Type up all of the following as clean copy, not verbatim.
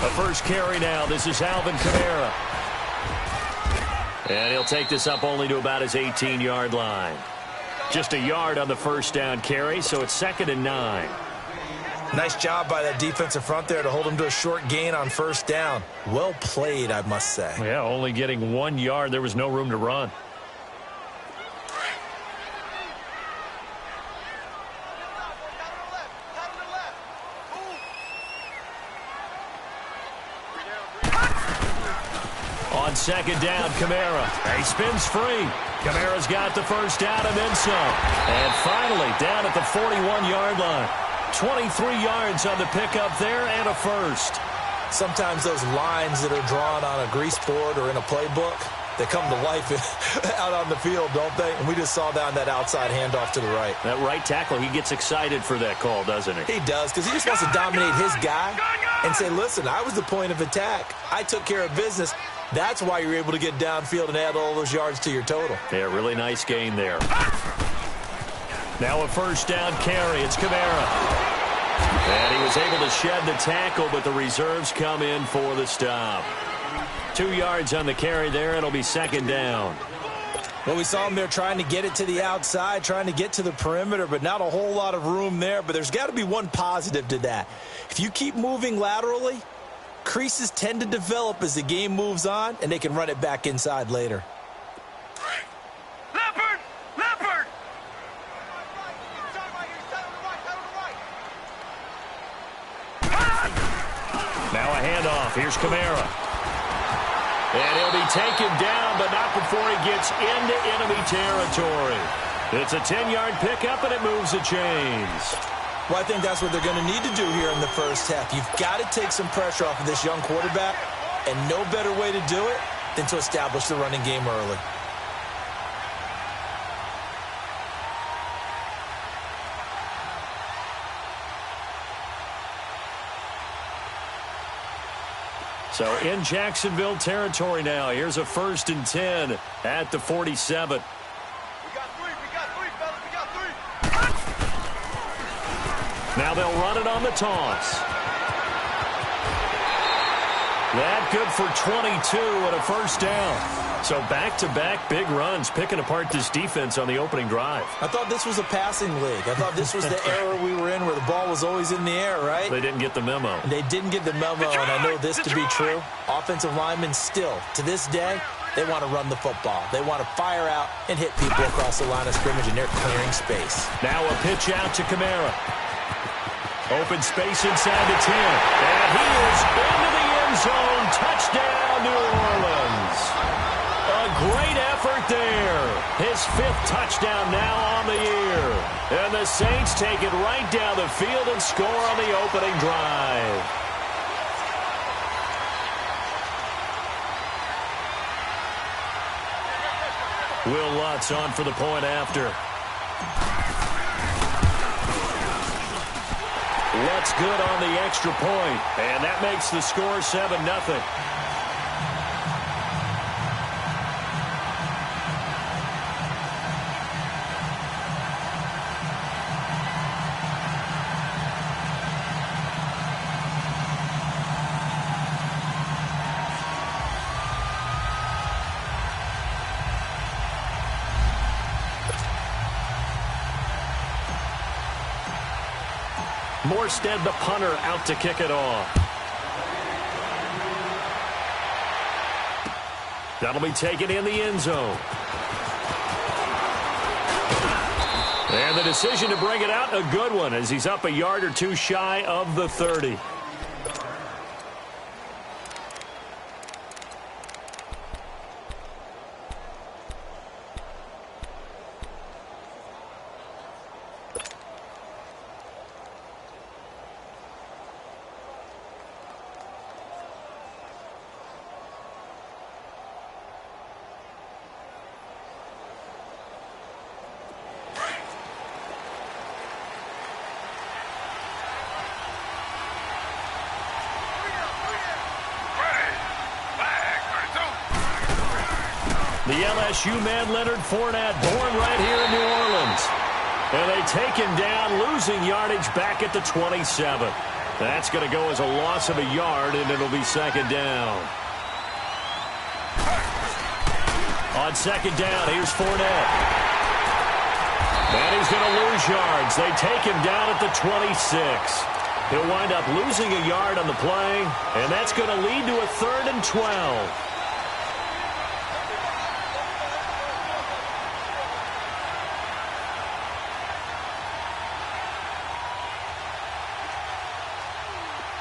A first carry now. This is Alvin Kamara. And he'll take this up only to about his 18-yard line. Just a yard on the first down carry, so it's 2nd and 9. Nice job by that defensive front there to hold him to a short gain on first down. Well played, I must say. Yeah, only getting 1 yard. There was no room to run. On 2nd down, Kamara. He spins free. Kamara's got the first down and then some. And finally, down at the 41-yard line. 23 yards on the pickup there and a first. Sometimes those lines that are drawn on a grease board or in a playbook, they come to life out on the field, don't they? And we just saw that on that outside handoff to the right. That right tackle, he gets excited for that call, doesn't he? He does, because he just wants to dominate his guy and say, listen, I was the point of attack. I took care of business. That's why you're able to get downfield and add all those yards to your total. Yeah, really nice gain there. Now a first down carry. It's Kamara. And he was able to shed the tackle, but the reserves come in for the stop. 2 yards on the carry there. It'll be 2nd down. Well, we saw him there trying to get it to the outside, trying to get to the perimeter, but not a whole lot of room there. But there's got to be one positive to that. If you keep moving laterally, creases tend to develop as the game moves on, and they can run it back inside later. Leopard! Now a handoff. Here's Kamara. And he'll be taken down, but not before he gets into enemy territory. It's a 10-yard pickup, and it moves the chains. Well, I think that's what they're going to need to do here in the first half. You've got to take some pressure off of this young quarterback, and no better way to do it than to establish the running game early. So in Jacksonville territory now. Here's a 1st and 10 at the 47. Now they'll run it on the toss. That good for 22 and a first down. So back-to-back big runs, picking apart this defense on the opening drive. I thought this was a passing league. I thought this was the era we were in where the ball was always in the air, right? They didn't get the memo. They didn't get the memo, and I know this to be true. Offensive linemen still, to this day, they want to run the football. They want to fire out and hit people across the line of scrimmage, and they're clearing space. Now a pitch out to Kamara. Open space inside the 10. And he is into the end zone. Touchdown, New Orleans. A great effort there. His 5th touchdown now on the year. And the Saints take it right down the field and score on the opening drive. Will Lutz on for the point after. Lutz good on the extra point, and that makes the score 7-0. Morstead, the punter, out to kick it off. That'll be taken in the end zone. And the decision to bring it out, a good one, as he's up a yard or two shy of the 30. The LSU man, Leonard Fournette, born right here in New Orleans. And they take him down, losing yardage back at the 27. That's going to go as a loss of a yard, and it'll be second down. On second down, here's Fournette. And he's going to lose yards. They take him down at the 26. He'll wind up losing a yard on the play, and that's going to lead to a 3rd and 12.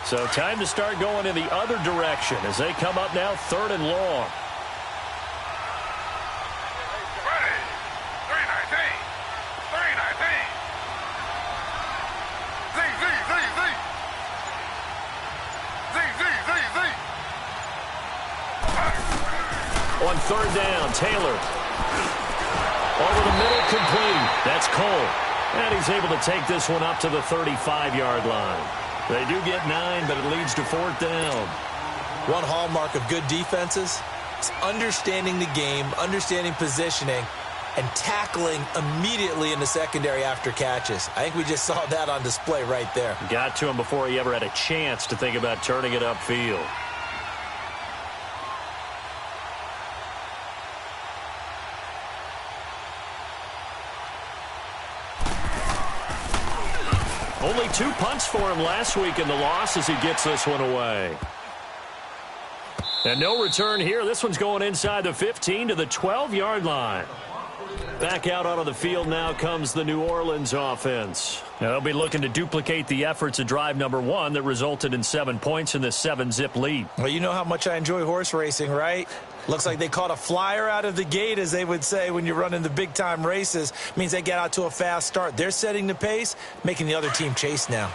So time to start going in the other direction as they come up now 3rd and long. On 3rd down, Taylor. Over the middle, complete. That's Cole. And he's able to take this one up to the 35-yard line. They do get 9, but it leads to 4th down. One hallmark of good defenses is understanding the game, understanding positioning, and tackling immediately in the secondary after catches. I think we just saw that on display right there. Got to him before he ever had a chance to think about turning it upfield. Only 2 punts for him last week in the loss as he gets this one away. And no return here. This one's going inside the 15 to the 12-yard line. Back out onto the field now comes the New Orleans offense. Now they'll be looking to duplicate the efforts of drive number 1 that resulted in 7 points in this 7-zip lead. Well, you know how much I enjoy horse racing, right? Looks like they caught a flyer out of the gate, as they would say when you're running the big-time races. Means they get out to a fast start. They're setting the pace, making the other team chase now.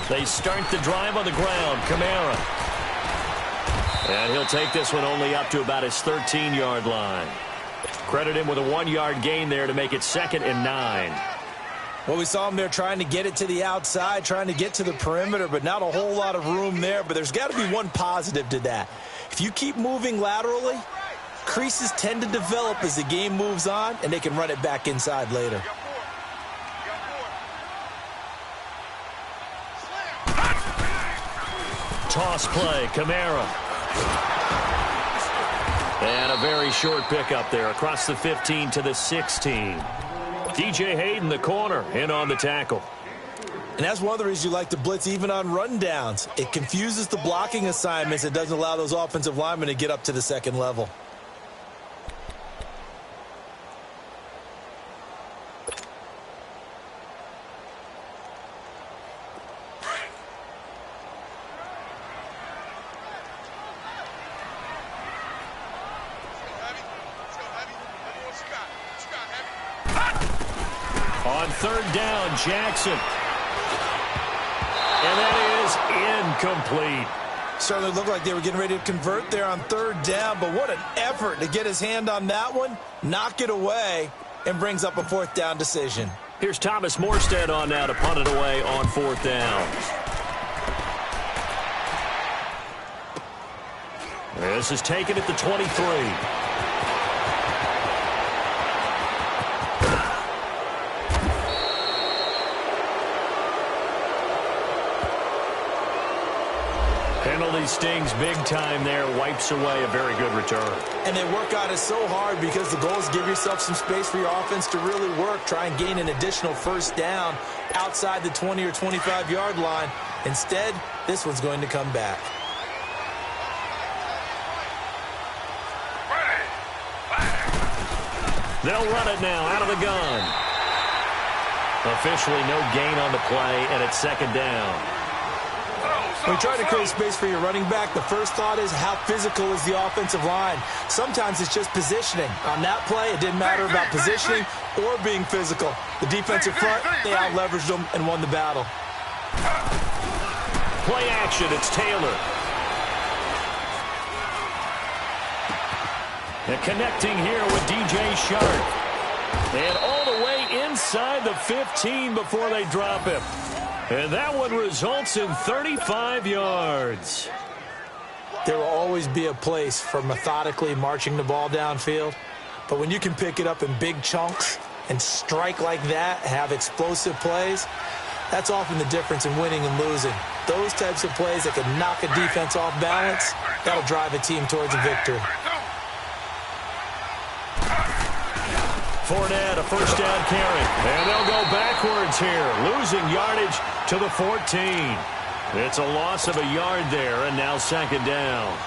They start the drive on the ground. Kamara. And he'll take this one only up to about his 13-yard line. Credit him with a 1-yard gain there to make it 2nd and 9. Well, we saw him there trying to get it to the outside, trying to get to the perimeter, but not a whole lot of room there. But there's got to be one positive to that. If you keep moving laterally, creases tend to develop as the game moves on, and they can run it back inside later. Toss play, Kamara. And a very short pickup there across the 15 to the 16. DJ Hayden, the corner, in on the tackle. And that's one of the reasons you like to blitz even on rundowns. It confuses the blocking assignments. It doesn't allow those offensive linemen to get up to the second level. On 3rd down, Jackson. And that is incomplete. Certainly looked like they were getting ready to convert there on 3rd down, but what an effort to get his hand on that one, knock it away, and brings up a 4th down decision. Here's Thomas Morstead on now to punt it away on 4th down. This is taken at the 23. Penalty stings big time there, wipes away a very good return. And they work on it so hard because the goal is give yourself some space for your offense to really work, try and gain an additional 1st down outside the 20 or 25-yard line. Instead, this one's going to come back. They'll run it now out of the gun. Officially no gain on the play, and it's 2nd down. When you try to create space for your running back, the first thought is how physical is the offensive line. Sometimes it's just positioning. On that play, it didn't matter about positioning or being physical. The defensive front, they out-leveraged them and won the battle. Play action, it's Taylor. And connecting here with DJ Shark. And all the way inside the 15 before they drop him. And that one results in 35 yards. There will always be a place for methodically marching the ball downfield. But when you can pick it up in big chunks and strike like that, have explosive plays, that's often the difference in winning and losing. Those types of plays that can knock a defense off balance, that'll drive a team towards a victory. Fournette, a first down carry. And they'll go backwards here, losing yardage to the 14. It's a loss of a yard there, and now second down.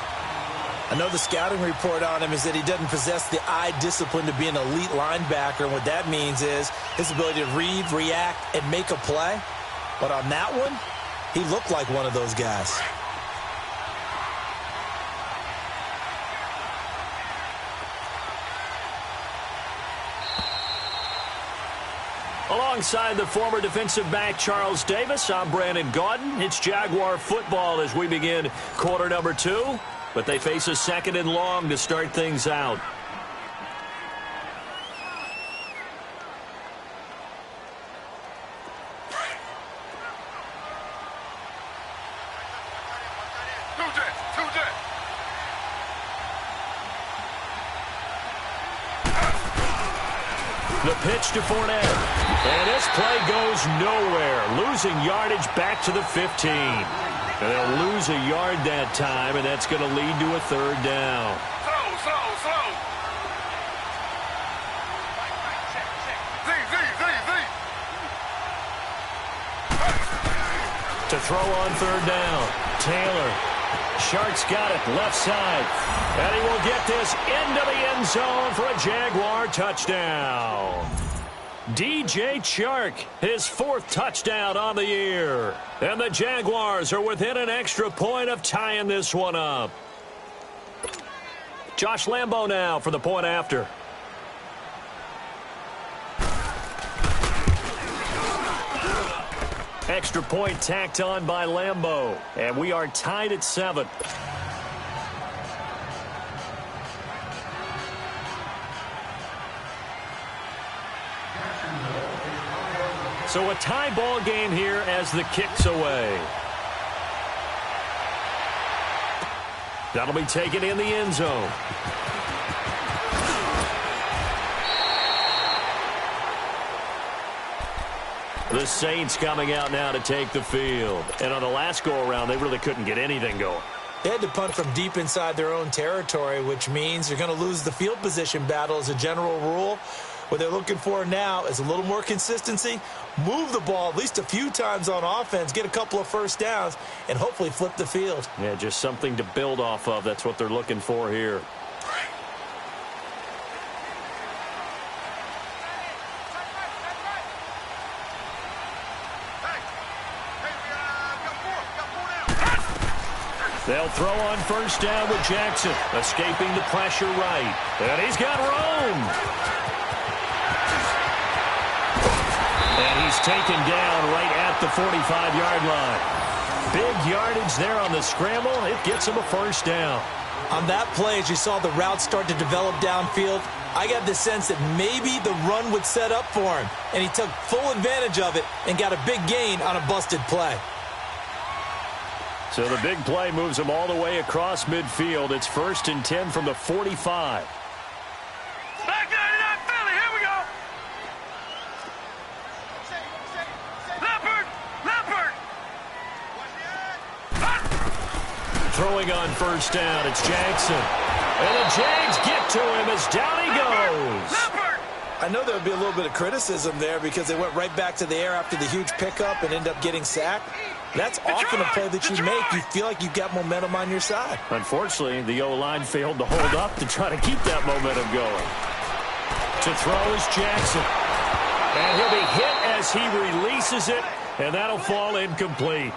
I know the scouting report on him is that he doesn't possess the eye discipline to be an elite linebacker, and what that means is his ability to read, react, and make a play. But on that one, he looked like one of those guys. Alongside the former defensive back Charles Davis, I'm Brandon Gaudin. It's Jaguar football as we begin quarter number 2. But they face a second and long to start things out. The pitch to Fournette. And this play goes nowhere. Losing yardage back to the 15. And they'll lose a yard that time, and that's going to lead to a third down. Slow. To throw on third down. Taylor. Shark's got it, left side. And he will get this into the end zone for a Jaguar touchdown. DJ Chark, his 4th touchdown on the year. And the Jaguars are within an extra point of tying this one up. Josh Lambo now for the point after. Extra point tacked on by Lambo. And we are tied at 7. So a tie ball game here as the kick's away. That'll be taken in the end zone. The Saints coming out now to take the field. And on the last go-around, they really couldn't get anything going. They had to punt from deep inside their own territory, which means you're going to lose the field position battle as a general rule. What they're looking for now is a little more consistency, move the ball at least a few times on offense, get a couple of first downs, and hopefully flip the field. Yeah, just something to build off of. That's what they're looking for here. They'll throw on first down with Jackson, escaping the pressure right. And he's got room. And he's taken down right at the 45-yard line. Big yardage there on the scramble. It gets him a first down. On that play, as you saw the route start to develop downfield, I got the sense that maybe the run would set up for him. And he took full advantage of it and got a big gain on a busted play. So the big play moves him all the way across midfield. It's 1st and 10 from the 45. Back 99 Philly, here we go. Leopard. Throwing on first down, it's Jackson. And the Jags get to him as down he goes. I know there would be a little bit of criticism there because they went right back to the air after the huge pickup and ended up getting sacked. That's often a play that you make. You feel like you've got momentum on your side. Unfortunately, the O-line failed to hold up to try to keep that momentum going. To throw is Jackson. And he'll be hit as he releases it, and that'll fall incomplete.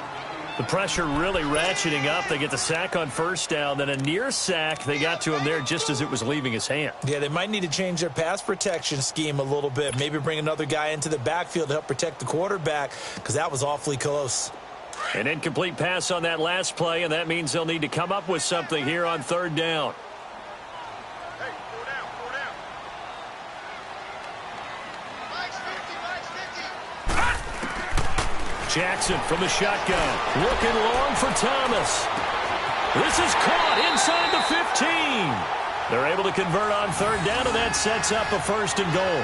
The pressure really ratcheting up. They get the sack on first down, then a near sack. They got to him there just as it was leaving his hand. Yeah, they might need to change their pass protection scheme a little bit. Maybe bring another guy into the backfield to help protect the quarterback because that was awfully close. An incomplete pass on that last play, and that means they'll need to come up with something here on third down. Jackson from the shotgun, looking long for Thomas. This is caught inside the 15. They're able to convert on third down, and that sets up a first and goal.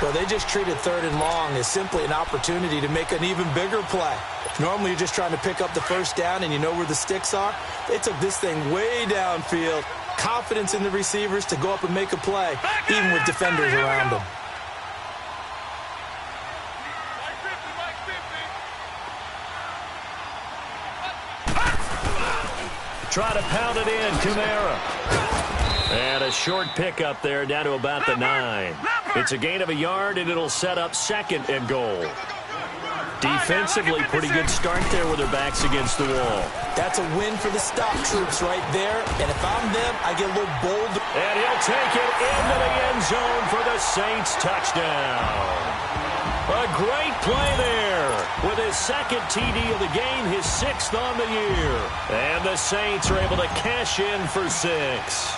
Well, they just treated third and long as simply an opportunity to make an even bigger play. Normally, you're just trying to pick up the first down, and you know where the sticks are. They took this thing way downfield. Confidence in the receivers to go up and make a play, even with defenders around them. Try to pound it in, Kamara. And a short pickup there down to about the 9. It's a gain of a yard, and it'll set up second and goal. Defensively, pretty good start there with their backs against the wall. That's a win for the stop troops right there. And if I'm them, I get a little bold. And he'll take it into the end zone for the Saints touchdown. A great play there with his second TD of the game, his 6th on the year. And the Saints are able to cash in for 6.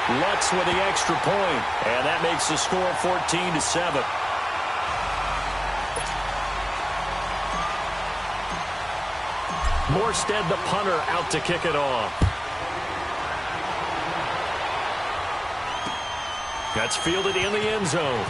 Lutz with the extra point, and that makes the score 14-7. Morstead, the punter, out to kick it off. That's fielded in the end zone.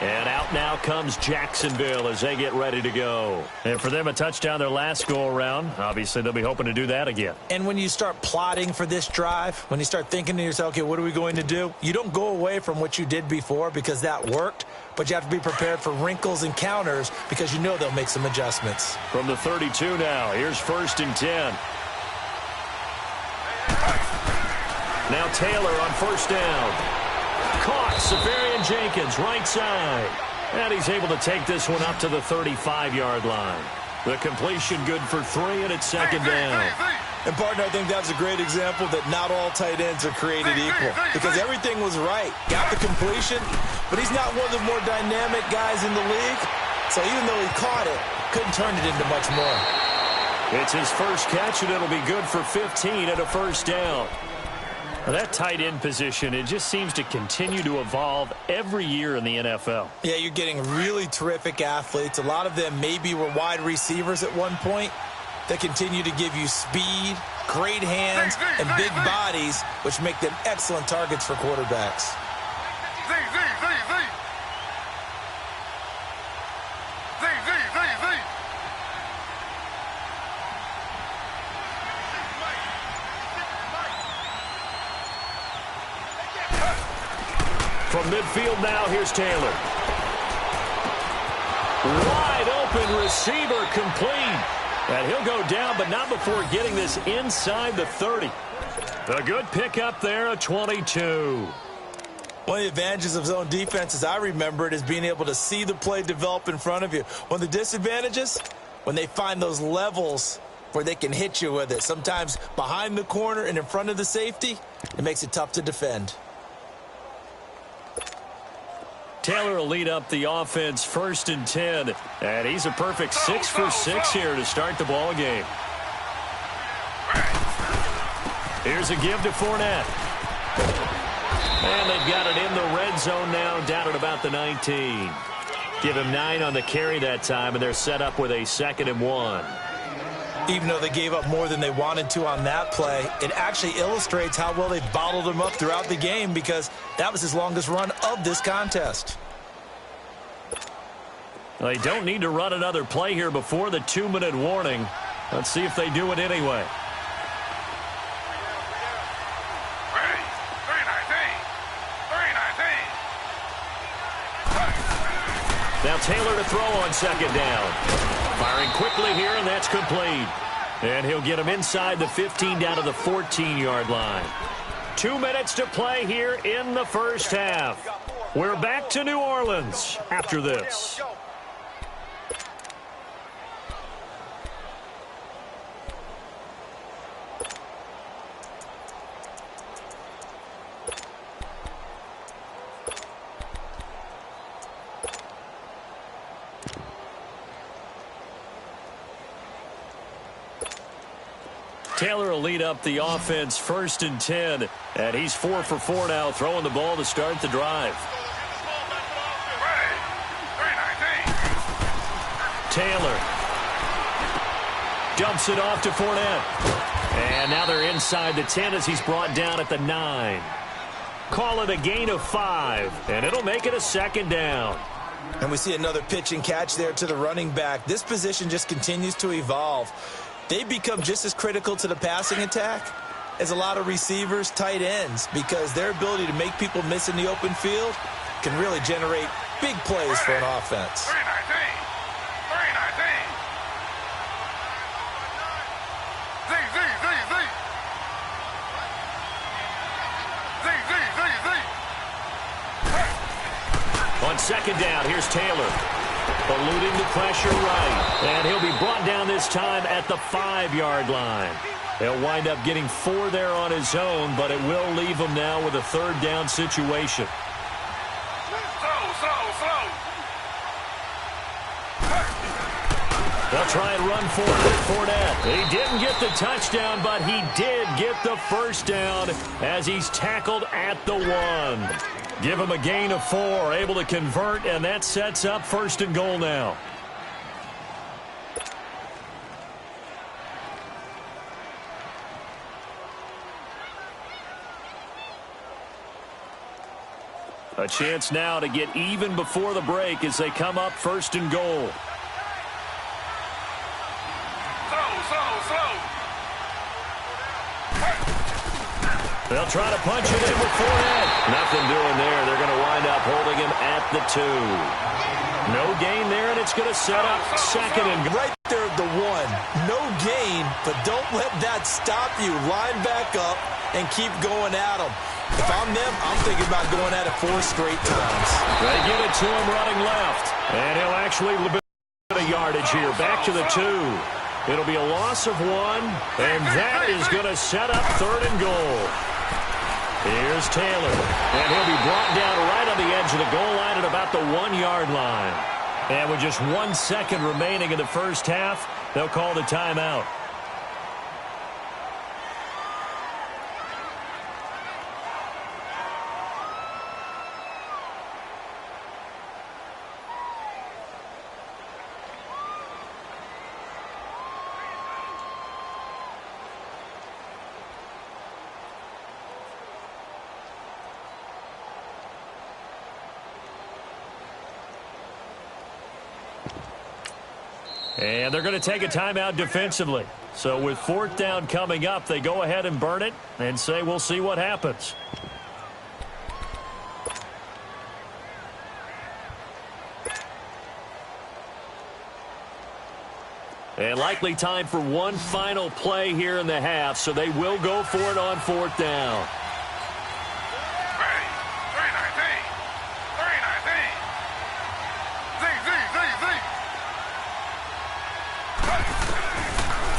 And out now comes Jacksonville as they get ready to go. And for them, a touchdown their last go-around. Obviously, they'll be hoping to do that again. And when you start plotting for this drive, when you start thinking to yourself, okay, what are we going to do? You don't go away from what you did before because that worked, but you have to be prepared for wrinkles and counters because you know they'll make some adjustments. From the 32 now, here's 1st and 10. Now Taylor on 1st down. Caught, Safarian Jenkins, right side. And he's able to take this one up to the 35-yard line. The completion good for 3, and it's 2nd down. And, partner, I think that was a great example that not all tight ends are created equal because everything was right. Got the completion, but he's not one of the more dynamic guys in the league. So even though he caught it, couldn't turn it into much more. It's his first catch, and it'll be good for 15 and a 1st down. Now that tight end position, it just seems to continue to evolve every year in the NFL. Yeah, you're getting really terrific athletes. A lot of them maybe were wide receivers at one point that continue to give you speed, great hands, and big bodies, which make them excellent targets for quarterbacks. From midfield now, here's Taylor. Wide open receiver complete. And he'll go down, but not before getting this inside the 30. A good pickup there, a 22. One of the advantages of zone defense, as I remember it, is being able to see the play develop in front of you. One of the disadvantages, when they find those levels where they can hit you with it. Sometimes behind the corner and in front of the safety, it makes it tough to defend. Taylor will lead up the offense 1st and 10. And he's a perfect 6 for 6 here to start the ball game. Here's a give to Fournette. And they've got it in the red zone now, down at about the 19. Give him 9 on the carry that time, and they're set up with a 2nd and 1. Even though they gave up more than they wanted to on that play, it actually illustrates how well they've bottled him up throughout the game because that was his longest run of this contest. They don't need to run another play here before the 2-minute warning. Let's see if they do it anyway. Now Taylor to throw on 2nd down. Firing quickly here, and that's complete. And he'll get him inside the 15 down to the 14-yard line. 2 minutes to play here in the first half. We're back to New Orleans after this. Taylor will lead up the offense 1st and 10. And he's 4 for 4 now, throwing the ball to start the drive. Taylor dumps it off to Fournette. And now they're inside the 10 as he's brought down at the 9. Call it a gain of 5, and it'll make it a 2nd down. And we see another pitch and catch there to the running back. This position just continues to evolve. They become just as critical to the passing attack as a lot of receivers, tight ends, because their ability to make people miss in the open field can really generate big plays for an offense. 319. On 2nd down, here's Taylor. Eluding the pressure right. And he'll be brought down this time at the 5-yard line. He'll wind up getting 4 there on his own, but it will leave him now with a 3rd down situation. Slow. They'll try and run for it with Fournette. He didn't get the touchdown, but he did get the 1st down as he's tackled at the 1. Give him a gain of 4, able to convert, and that sets up 1st and goal now. A chance now to get even before the break as they come up 1st and goal. Slow. They'll try to punch it in with Fournette. Nothing doing there. They're going to wind up holding him at the 2. No gain there, and it's going to set up 2nd and goal. Right there at the 1. No gain, but don't let that stop you. Line back up and keep going at them. If I'm them, I'm thinking about going at it 4 straight times. They give it to him running left. And he'll actually a bit of yardage here. Back to the 2. It'll be a loss of 1, and that is going to set up 3rd and goal. Here's Taylor, and he'll be brought down right on the edge of the goal line at about the 1-yard line. And with just 1 second remaining in the first half, they'll call the timeout. And they're going to take a timeout defensively. So with 4th down coming up, they go ahead and burn it and say we'll see what happens. And likely time for one final play here in the half, so they will go for it on 4th down.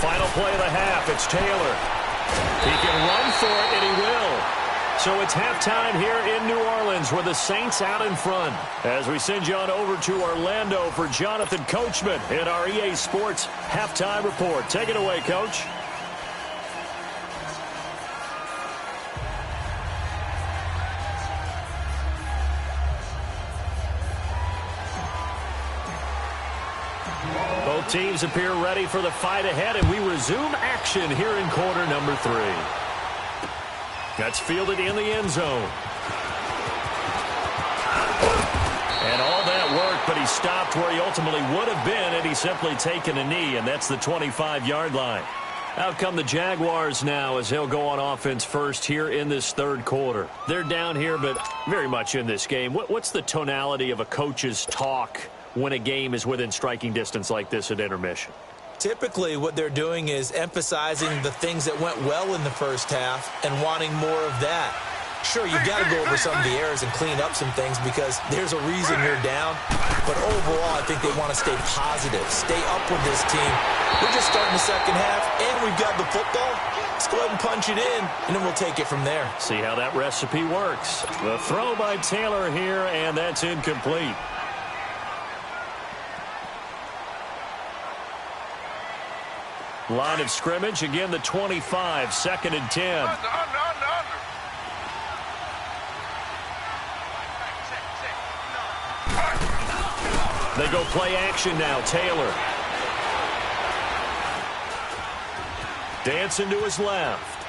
Final play of the half, it's Taylor. He can run for it, and he will. So it's halftime here in New Orleans with the Saints out in front. As we send you on over to Orlando for Jonathan Coachman in our EA Sports Halftime Report. Take it away, Coach. Both teams appear ready for the fight ahead, and we resume action here in quarter number 3. That's fielded in the end zone. And all that work, but he stopped where he ultimately would have been had he simply taken a knee, and that's the 25-yard line. Out come the Jaguars now as they'll go on offense first here in this third quarter. They're down here, but very much in this game. What's the tonality of a coach's talk when a game is within striking distance like this at intermission? Typically, what they're doing is emphasizing the things that went well in the first half and wanting more of that. Sure, you've got to go over some of the errors and clean up some things because there's a reason you're down. But overall, I think they want to stay positive, stay up with this team. We're just starting the second half, and we've got the football. Let's go ahead and punch it in, and then we'll take it from there. See how that recipe works. The throw by Taylor here, and that's incomplete. Line of scrimmage, again the 25, 2nd and 10. Under. They go play action now. Taylor. Dancing to his left.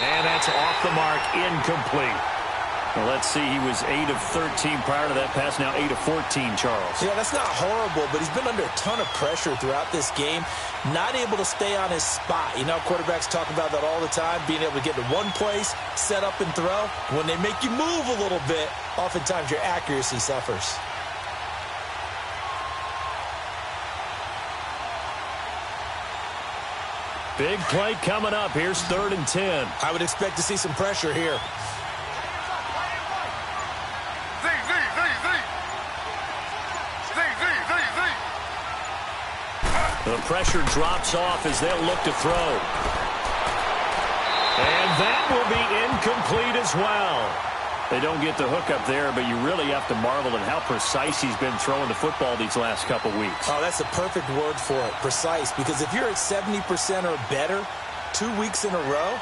And that's off the mark, incomplete. Well, let's see, he was 8 of 13 prior to that pass, now 8 of 14, Charles. Yeah, that's not horrible, but he's been under a ton of pressure throughout this game, not able to stay on his spot. You know, quarterbacks talk about that all the time, being able to get to one place, set up and throw. When they make you move a little bit, oftentimes your accuracy suffers. Big play coming up. Here's 3rd and 10. I would expect to see some pressure here. The pressure drops off as they'll look to throw. And that will be incomplete as well. They don't get the hook up there, but you really have to marvel at how precise he's been throwing the football these last couple weeks. Oh, that's the perfect word for it, precise. Because if you're at 70% or better 2 weeks in a row,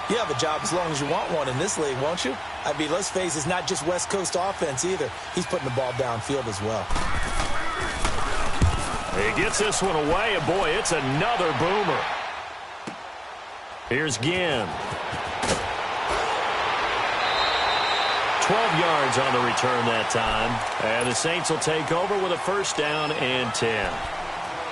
you have a job as long as you want one in this league, won't you? I mean, let's face it, it's not just West Coast offense either. He's putting the ball downfield as well. He gets this one away, and boy, it's another boomer. Here's Ginn. 12 yards on the return that time. And the Saints will take over with a 1st down and 10.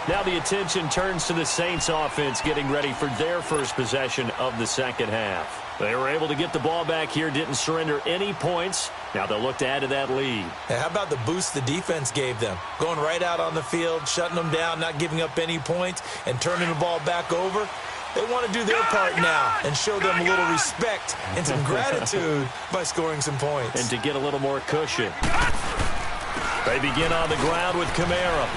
Now the attention turns to the Saints offense getting ready for their first possession of the second half. They were able to get the ball back here, didn't surrender any points. Now they'll look to add to that lead. Hey, how about the boost the defense gave them? Going right out on the field, shutting them down, not giving up any points, and turning the ball back over. They want to do their part now and show them a little respect and some gratitude by scoring some points. And to get a little more cushion. They begin on the ground with Kamara.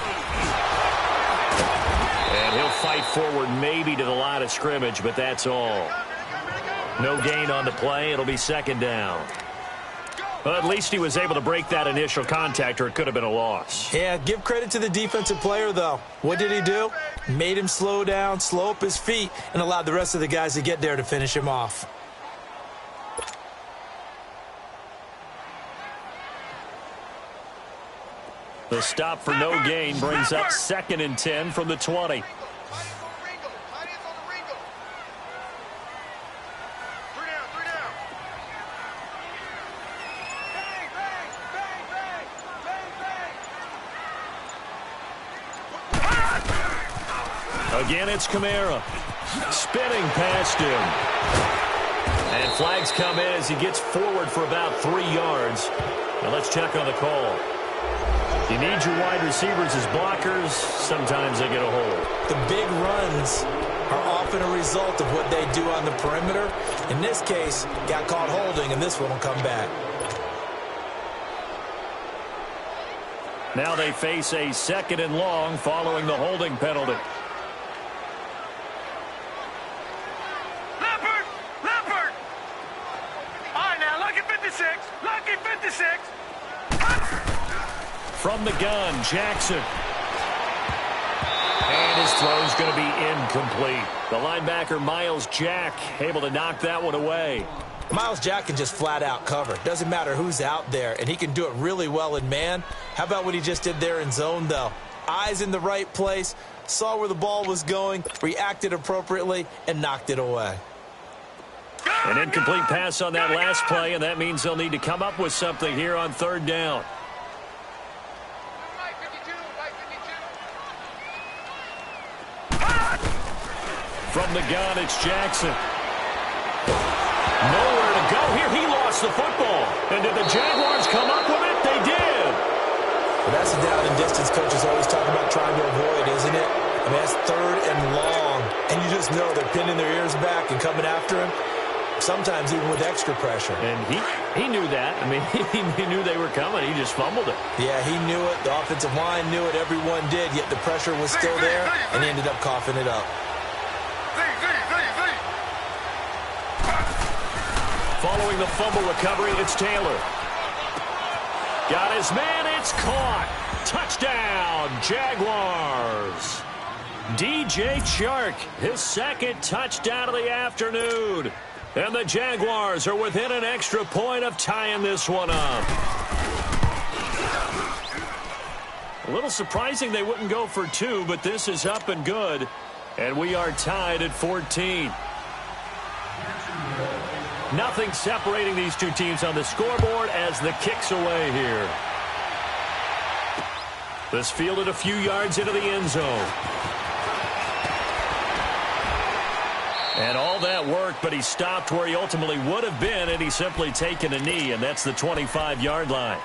And he'll fight forward maybe to the line of scrimmage, but that's all. No gain on the play. It'll be 2nd down. Well, at least he was able to break that initial contact, or it could have been a loss. Yeah, give credit to the defensive player, though. What did he do? Made him slow down, slow up his feet, and allowed the rest of the guys to get there to finish him off. The stop for no gain brings up 2nd and 10 from the 20. Again, it's Kamara. Spinning past him. And flags come in as he gets forward for about 3 yards. Now let's check on the call. You need your wide receivers as blockers. Sometimes they get a hold. The big runs are often a result of what they do on the perimeter. In this case, got caught holding, and this one will come back. Now they face a 2nd and long following the holding penalty. From the gun, Jackson. And his throw's going to be incomplete. The linebacker, Miles Jack, able to knock that one away. Miles Jack can just flat out cover. Doesn't matter who's out there, and he can do it really well in man. How about what he just did there in zone, though? Eyes in the right place, saw where the ball was going, reacted appropriately, and knocked it away. An incomplete pass on that last play, and that means they'll need to come up with something here on 3rd down. From the gun, it's Jackson. Nowhere to go here. He lost the football. And did the Jaguars come up with it? They did. Well, that's the down and distance coaches always talk about trying to avoid, isn't it? I mean, that's 3rd and long. And you just know they're pinning their ears back and coming after him, sometimes even with extra pressure. And he knew that. I mean, he knew they were coming. He just fumbled it. Yeah, he knew it. The offensive line knew it. Everyone did, yet the pressure was still there, and he ended up coughing it up. Following the fumble recovery, it's Taylor. Got his man, it's caught. Touchdown, Jaguars. DJ Chark, his second touchdown of the afternoon. And the Jaguars are within an extra point of tying this one up. A little surprising they wouldn't go for two, but this is up and good. And we are tied at 14. Nothing separating these two teams on the scoreboard as the kick's away here. This fielded a few yards into the end zone. And all that work, but he stopped where he ultimately would have been, and he's simply taken a knee, and that's the 25-yard line.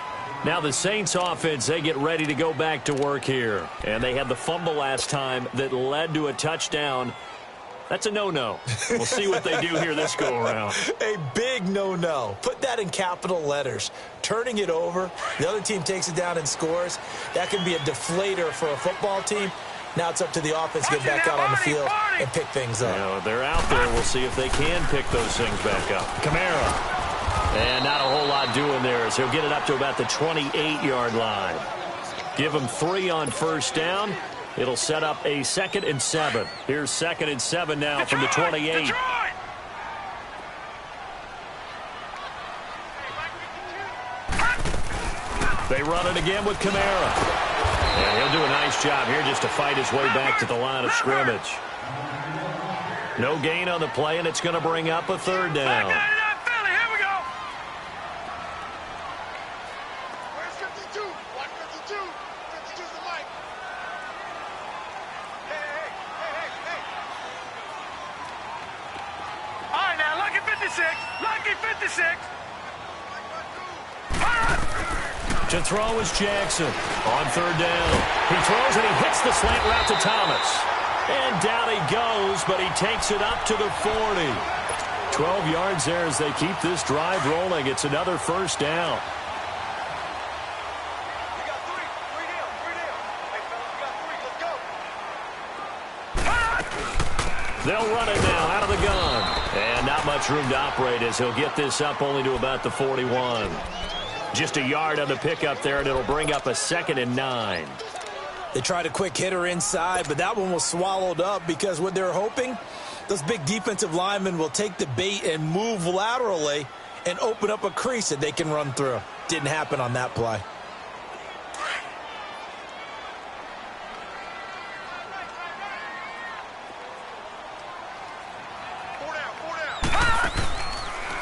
Now the Saints offense, they get ready to go back to work here. And they had the fumble last time that led to a touchdown. That's a no-no. We'll see what they do here this go-around. A big no-no. Put that in capital letters. Turning it over, the other team takes it down and scores. That can be a deflator for a football team. Now it's up to the offense to get back out on the field and pick things up. You know, they're out there. We'll see if they can pick those things back up. Kamara. And not a whole lot doing there as he'll get it up to about the 28-yard line. Give him 3 on first down. It'll set up a 2nd and 7. Here's 2nd and 7 now from the 28. Detroit! They run it again with Kamara. And he'll do a nice job here just to fight his way back to the line of scrimmage. No gain on the play, and it's going to bring up a 3rd down. Lucky 56. To throw is Jackson on 3rd down. He throws and he hits the slant route to Thomas. And down he goes, but he takes it up to the 40. 12 yards there as they keep this drive rolling. It's another 1st down. They'll run it now out of the gun. And not much room to operate as he'll get this up only to about the 41. Just a yard on the pickup there, and it'll bring up a 2nd and 9. They tried a quick hitter inside, but that one was swallowed up because what they're hoping, those big defensive linemen will take the bait and move laterally and open up a crease that they can run through. Didn't happen on that play.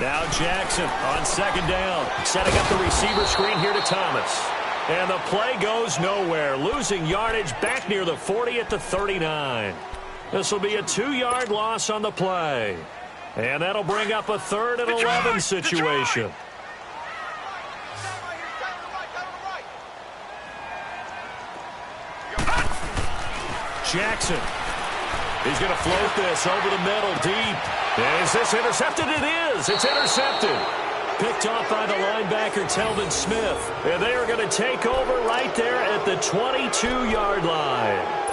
Now Jackson on 2nd down, setting up the receiver screen here to Thomas. And the play goes nowhere, losing yardage back near the 40 at the 39. This will be a 2-yard loss on the play. And that'll bring up a 3rd and 11 situation. Jackson. He's going to float this over the middle deep. Is this intercepted? It is. It's intercepted. Picked off by the linebacker, Telvin Smith. And they are going to take over right there at the 22-yard line.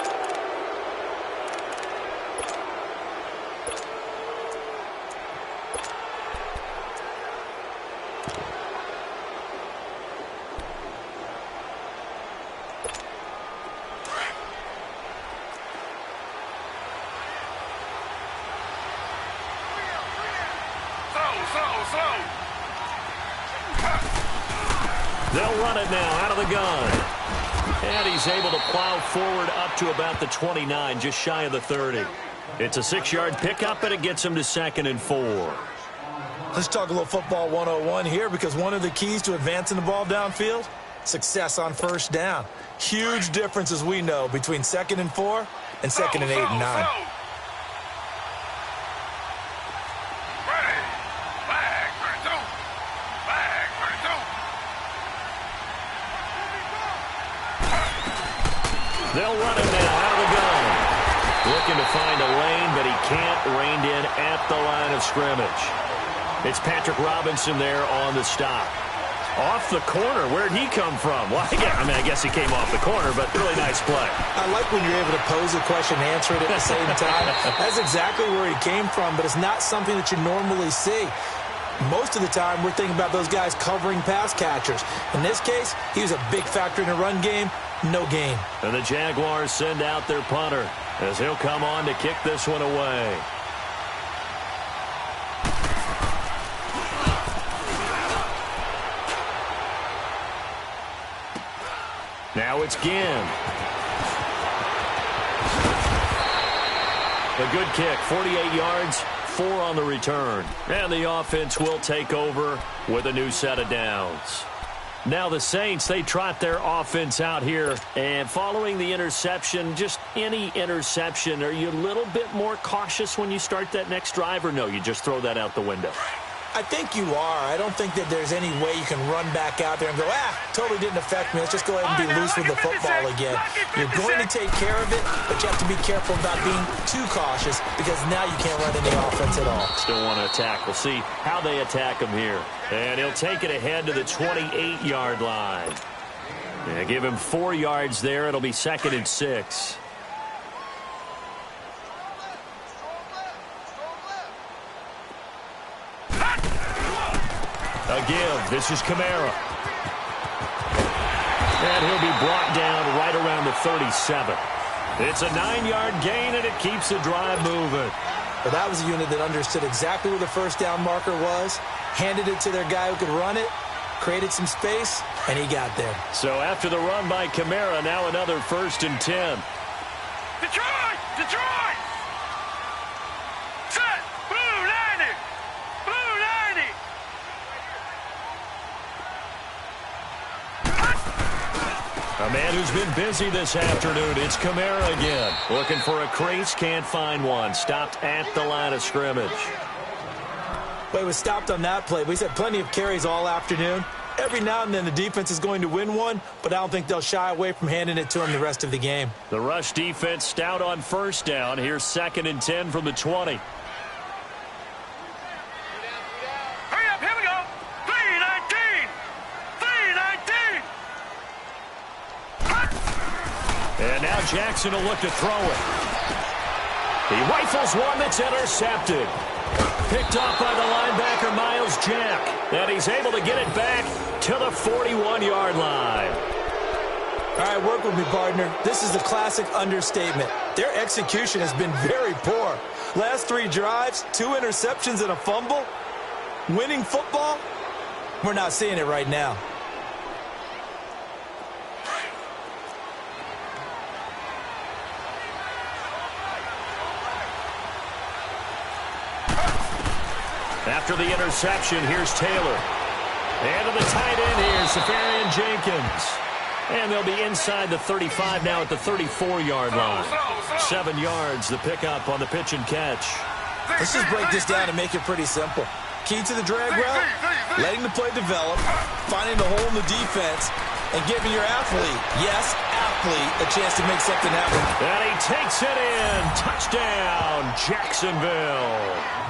They'll run it now out of the gun. And he's able to plow forward up to about the 29, just shy of the 30. It's a 6-yard pickup, and it gets him to 2nd and 4. Let's talk a little football 101 here, because one of the keys to advancing the ball downfield, success on first down. Huge difference, as we know, between 2nd and 4 and 2nd and 8 and 9. They'll run it now out of the gun. Looking to find a lane, but he can't. Reined in at the line of scrimmage. It's Patrick Robinson there on the stop. Off the corner. Where'd he come from? Well, I guess he came off the corner, but really nice play. I like when you're able to pose a question and answer it at the same time. That's exactly where he came from, but it's not something that you normally see. Most of the time, we're thinking about those guys covering pass catchers. In this case, he was a big factor in the run game. No gain. And the Jaguars send out their punter. as he'll come on to kick this one away. Now it's Ginn. A good kick, 48 yards, 4 on the return. And the offense will take over with a new set of downs. Now the Saints, they trot their offense out here. And following the interception, just any interception, are you a little bit more cautious when you start that next drive, or no, you just throw that out the window? I think you are. I don't think that there's any way you can run back out there and go, totally didn't affect me. Let's just go ahead and be loose with the football again. You're going to take care of it, but you have to be careful about being too cautious because now you can't run any offense at all. Still want to attack. We'll see how they attack him here. And he'll take it ahead to the 28-yard line. Yeah, give him 4 yards there. It'll be 2nd and 6. Again, this is Kamara. And he'll be brought down right around the 37. It's a 9-yard gain, and it keeps the drive moving. But that was a unit that understood exactly where the first down marker was, handed it to their guy who could run it, created some space, and he got there. So after the run by Kamara, now another 1st and 10. Detroit! Detroit! Set! Blue 90! Blue 90! A man who's been busy this afternoon. It's Kamara again. Looking for a crease, can't find one. Stopped at the line of scrimmage. Well, he was stopped on that play. We've had plenty of carries all afternoon. Every now and then the defense is going to win one, but I don't think they'll shy away from handing it to him the rest of the game. The rush defense stout on 1st down. Here's 2nd and 10 from the 20. Hurry up, here we go! 319! 319! And now Jackson will look to throw it. He rifles one that's intercepted. Picked off by the linebacker, Miles Jack. And he's able to get it back to the 41-yard line. All right, work with me, partner. This is a classic understatement. Their execution has been very poor. Last 3 drives, 2 interceptions and a fumble. Winning football? We're not seeing it right now. After the interception, here's Taylor. And to the tight end here, Safarian Jenkins. And they'll be inside the 35 now at the 34-yard line. 7 yards, the pickup on the pitch and catch. Let's just break this down and make it pretty simple. Key to the drag route, letting the play develop, finding the hole in the defense, and giving your athlete, yes, athlete, a chance to make something happen. And he takes it in. Touchdown, Jacksonville.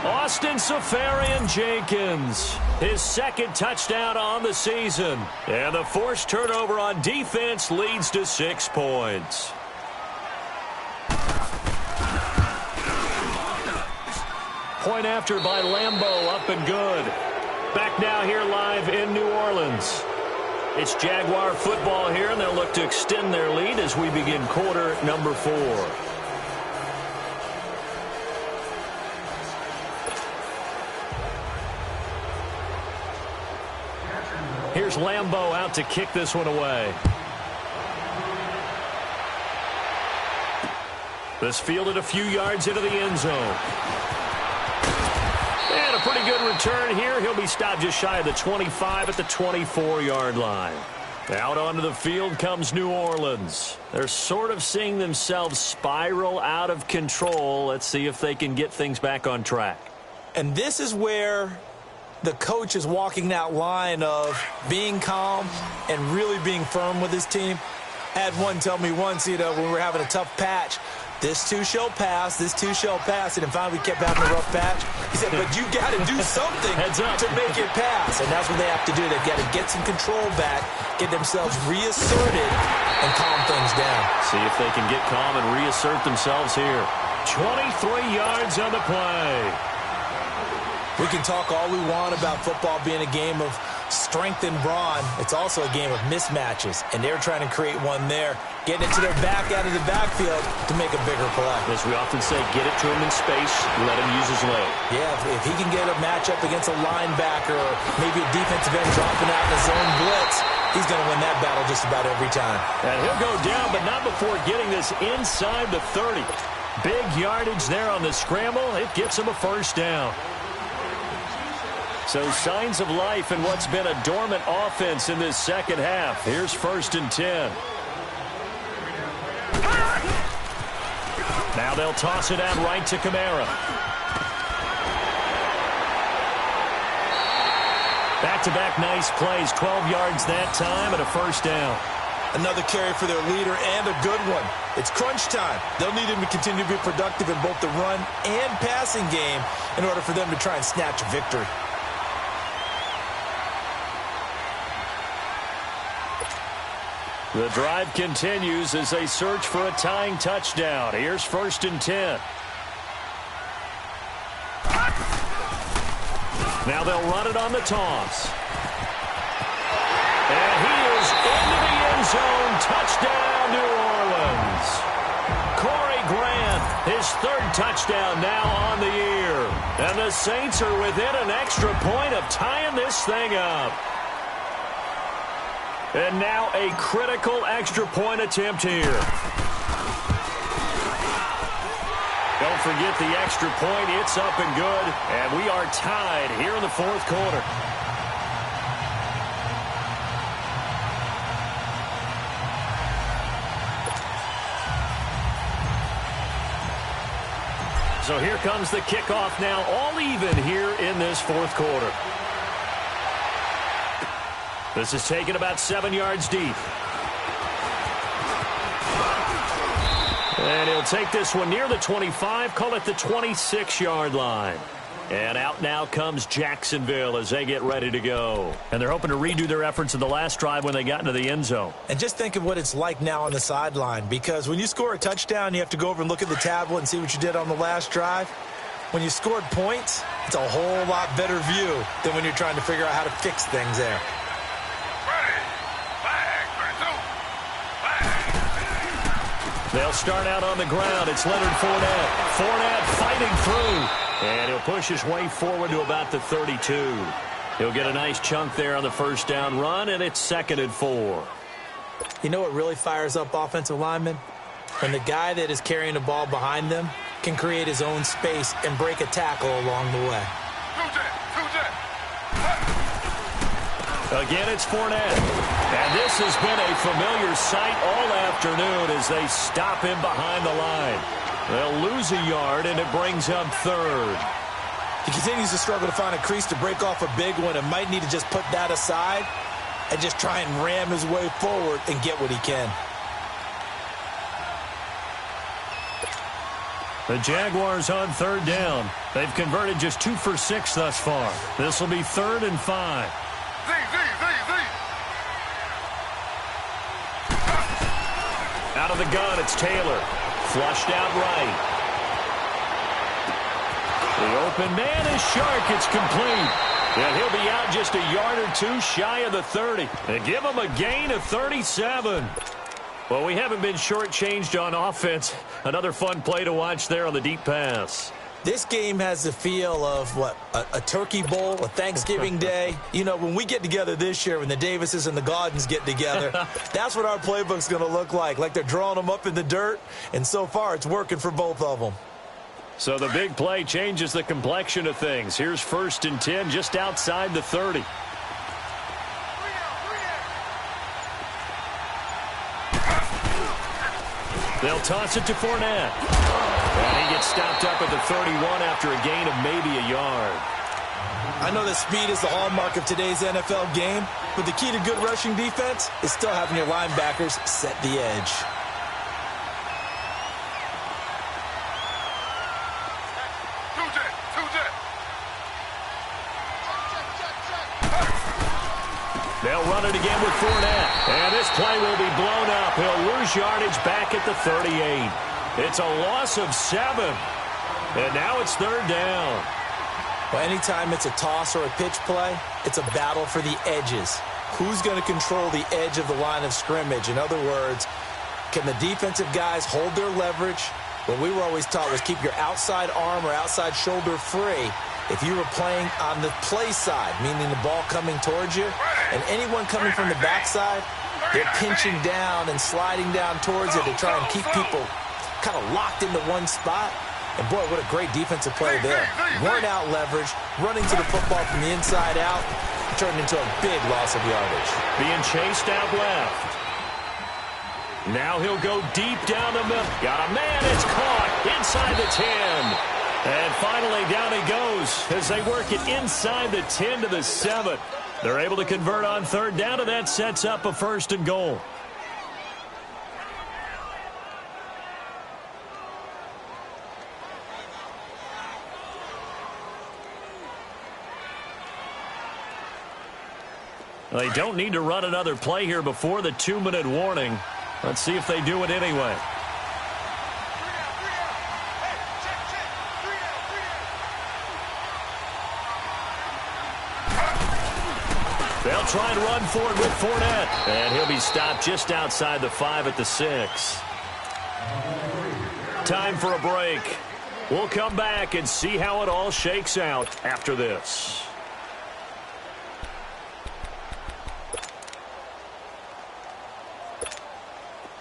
Austin Safarian Jenkins, his 2nd touchdown on the season. And the forced turnover on defense leads to 6 points. Point after by Lambeau, up and good. Back now here live in New Orleans. It's Jaguar football here, and they'll look to extend their lead as we begin quarter number 4. Here's Lambeau out to kick this one away. This fielded a few yards into the end zone. And a pretty good return here. He'll be stopped just shy of the 25 at the 24-yard line. Out onto the field comes New Orleans. They're sort of seeing themselves spiral out of control. Let's see if they can get things back on track. And this is where the coach is walking that line of being calm and really being firm with his team. I had one tell me once, when we were having a tough patch, this too shall pass, this too shall pass, and then finally we kept having a rough patch. He said, but you got to do something to make it pass, and that's what they have to do. They've got to get some control back, get themselves reasserted, and calm things down. See if they can get calm and reassert themselves here. 23 yards on the play. We can talk all we want about football being a game of strength and brawn. It's also a game of mismatches, and they're trying to create one there, getting it to their back out of the backfield to make a bigger play. As we often say, get it to him in space, let him use his leg. Yeah, if he can get a matchup against a linebacker or maybe a defensive end dropping out in a zone blitz, he's going to win that battle just about every time. And he'll go down, but not before getting this inside the 30. Big yardage there on the scramble. It gets him a first down. So signs of life in what's been a dormant offense in this second half. Here's 1st and 10. Now they'll toss it out right to Kamara. Back-to-back nice plays, 12 yards that time and a first down. Another carry for their leader and a good one. It's crunch time. They'll need him to continue to be productive in both the run and passing game in order for them to try and snatch a victory. The drive continues as they search for a tying touchdown. Here's 1st and 10. Now they'll run it on the toss. And he is into the end zone. Touchdown, New Orleans. Corey Grant, his 3rd touchdown now on the year. And the Saints are within an extra point of tying this thing up. And now a critical extra point attempt here. Don't forget the extra point. It's up and good. And we are tied here in the 4th quarter. So here comes the kickoff now, all even here in this 4th quarter. This is taken about 7 yards deep. And he'll take this one near the 25, call it the 26-yard line. And out now comes Jacksonville as they get ready to go. And they're hoping to redo their efforts in the last drive when they got into the end zone. And just think of what it's like now on the sideline, because when you score a touchdown, you have to go over and look at the tablet and see what you did on the last drive. When you scored points, it's a whole lot better view than when you're trying to figure out how to fix things there. They'll start out on the ground. It's Leonard Fournette. Fournette fighting through. And he'll push his way forward to about the 32. He'll get a nice chunk there on the first down run, and it's 2nd and 4. You know what really fires up offensive linemen? When the guy that is carrying the ball behind them can create his own space and break a tackle along the way. Again, it's Fournette. And this has been a familiar sight all afternoon as they stop him behind the line. They'll lose a yard, and it brings up 3rd. He continues to struggle to find a crease to break off a big one and might need to just put that aside and just try and ram his way forward and get what he can. The Jaguars on 3rd down. They've converted just 2 for 6 thus far. This will be 3rd and 5. Out of the gun, it's Taylor. Flushed out right. The open man is Shark. It's complete. And he'll be out just a yard or 2 shy of the 30. And give him a gain of 37. Well, we haven't been shortchanged on offense. Another fun play to watch there on the deep pass. This game has the feel of, a turkey bowl, a Thanksgiving day. You know, when we get together this year, when the Davises and the Gaudens get together, that's what our playbook's going to look like they're drawing them up in the dirt, and so far it's working for both of them. So the big play changes the complexion of things. Here's 1st and 10 just outside the 30. They'll toss it to Fournette. And he gets stopped up at the 31 after a gain of maybe a yard. I know that speed is the hallmark of today's NFL game, but the key to good rushing defense is still having your linebackers set the edge. They'll run it again with Fournette. And this play will be blown up. He'll lose yardage back at the 38. It's a loss of 7. And now it's 3rd down. Well, anytime it's a toss or a pitch play, it's a battle for the edges. Who's going to control the edge of the line of scrimmage? In other words, can the defensive guys hold their leverage? What we were always taught was keep your outside arm or outside shoulder free if you were playing on the play side, meaning the ball coming towards you, and anyone coming from the backside, they're pinching down and sliding down towards it to try and keep people kind of locked into one spot. And, boy, what a great defensive play there. Weren't out leverage, running to the football from the inside out, turned into a big loss of yardage. Being chased out left. Now he'll go deep down the middle. Got a man. It's caught inside the 10. And finally, down he goes as they work it inside the 10 to the 7. They're able to convert on third down, and that sets up a 1st and goal. They don't need to run another play here before the 2-minute warning. Let's see if they do it anyway. They'll try and run for it with Fournette. And he'll be stopped just outside the 5 at the 6. Time for a break. We'll come back and see how it all shakes out after this.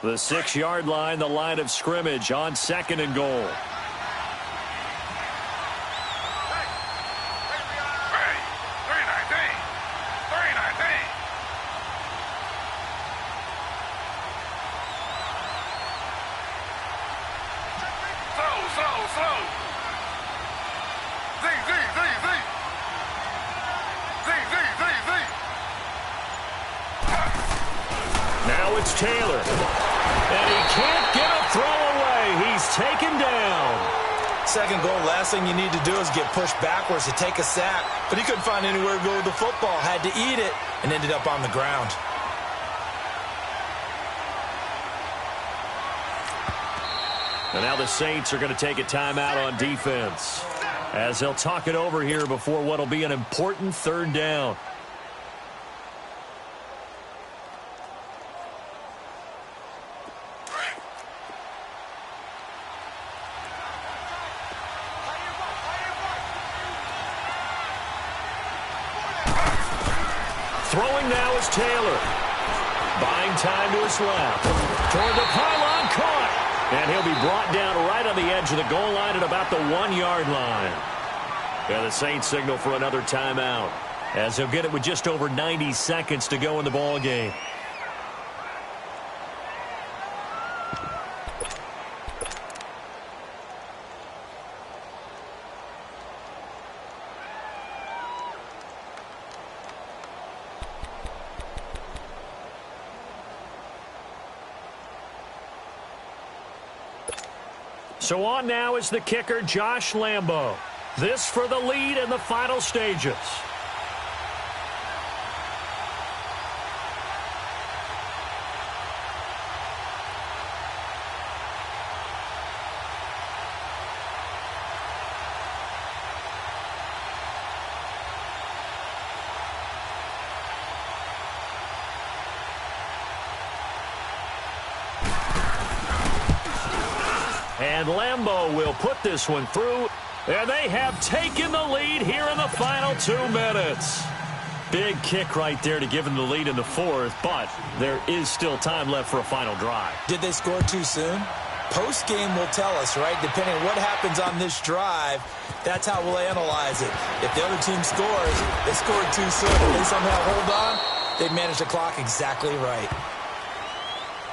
The 6-yard line, the line of scrimmage on 2nd and goal. Now it's Taylor. And he can't get a throw away. He's taken down. 2nd goal, last thing you need to do is get pushed backwards to take a sack. But he couldn't find anywhere to go with the football. Had to eat it and ended up on the ground. And now the Saints are going to take a timeout on defense as they'll talk it over here before what will be an important 3rd down. Throwing now is Taylor. Buying time to his left. Toward the pylon, caught. And he'll be brought down right on the edge of the goal line at about the 1-yard line. And the Saints signal for another timeout as he'll get it with just over 90 seconds to go in the ball game. So on now is the kicker, Josh Lambo. This for the lead in the final stages. And Lambo will put this one through. And they have taken the lead here in the final 2 minutes. Big kick right there to give them the lead in the 4th, but there is still time left for a final drive. Did they score too soon? Post-game will tell us, right? Depending on what happens on this drive, that's how we'll analyze it. If the other team scores, they scored too soon. If they somehow hold on, they managed the clock exactly right.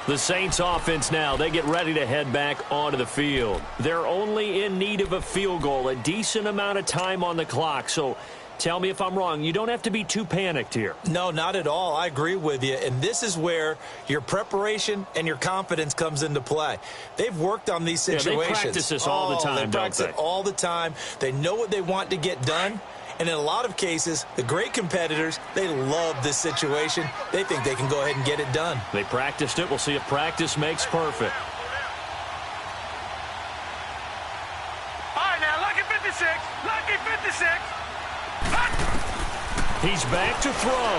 The Saints offense now, they get ready to head back onto the field. They're only in need of a field goal, a decent amount of time on the clock. So tell me if I'm wrong. You don't have to be too panicked here. No, not at all. I agree with you. And this is where your preparation and your confidence comes into play. They've worked on these situations. Yeah, they practice this all the time, They practice it all the time. They know what they want to get done. And in a lot of cases, the great competitors, they love this situation. They think they can go ahead and get it done. They practiced it. We'll see if practice makes perfect. All right, now, lucky 56. Lucky 56. He's back to throw.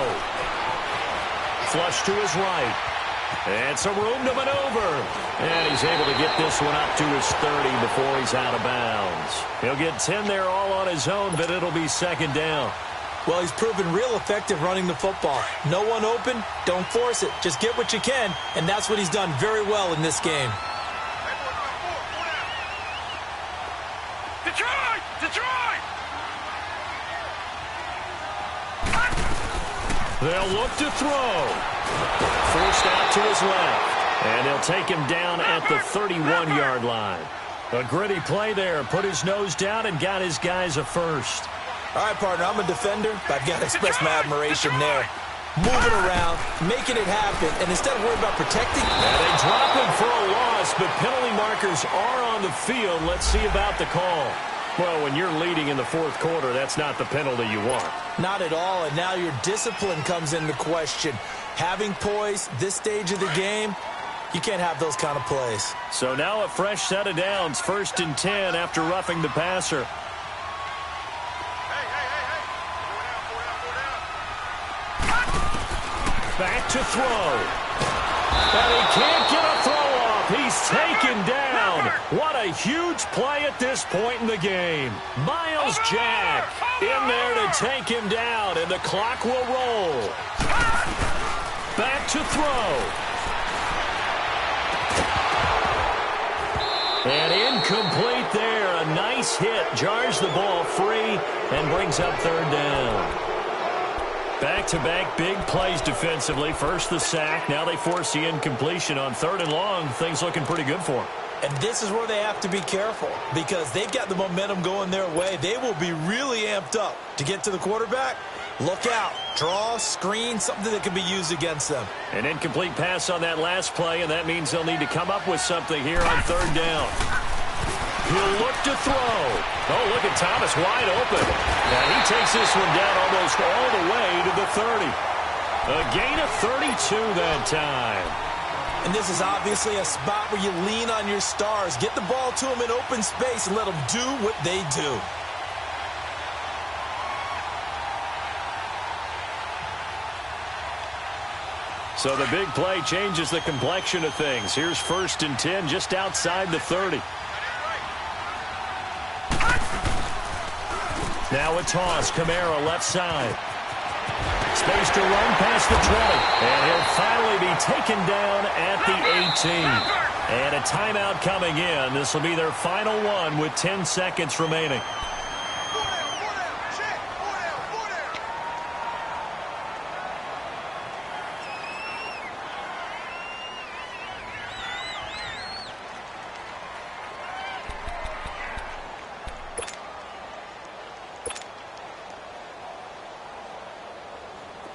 Flush to his right. And some room to maneuver. And he's able to get this one up to his 30 before he's out of bounds. He'll get 10 there all on his own, but it'll be second down. Well, he's proven real effective running the football. No one open, don't force it. Just get what you can, and that's what he's done very well in this game. Detroit! Detroit! They'll look to throw. Forced out to his left. And they'll take him down at the 31-yard line. A gritty play there. Put his nose down and got his guys a first. All right, partner, I'm a defender, but I've got to express my admiration there. Moving around, making it happen, and instead of worrying about protecting. And they drop him for a loss, but penalty markers are on the field. Let's see about the call. Well, when you're leading in the fourth quarter, that's not the penalty you want. Not at all, and now your discipline comes into question. Having poise this stage of the game, you can't have those kind of plays. So now a fresh set of downs, 1st and 10 after roughing the passer. Back to throw. And he can't get a throw off. He's taken down. What a huge play at this point in the game. Miles Jack in there to take him down, and the clock will roll. Back to throw. And incomplete there. A nice hit. Jars the ball free and brings up 3rd down. Back-to-back big plays defensively. First the sack. Now they force the incompletion on 3rd and long. Things looking pretty good for them. And this is where they have to be careful because they've got the momentum going their way. They will be really amped up to get to the quarterback. Look out. Draw, screen, something that can be used against them. An incomplete pass on that last play, and that means they'll need to come up with something here on 3rd down. He'll look to throw. Oh, look at Thomas wide open. And he takes this one down almost all the way to the 30. A gain of 32 that time. And this is obviously a spot where you lean on your stars. Get the ball to them in open space and let them do what they do. So the big play changes the complexion of things. Here's 1st and 10 just outside the 30. Now a toss. Kamara left side. Space to run past the 20. And he'll finally be taken down at the 18. And a timeout coming in. This will be their final one with 10 seconds remaining.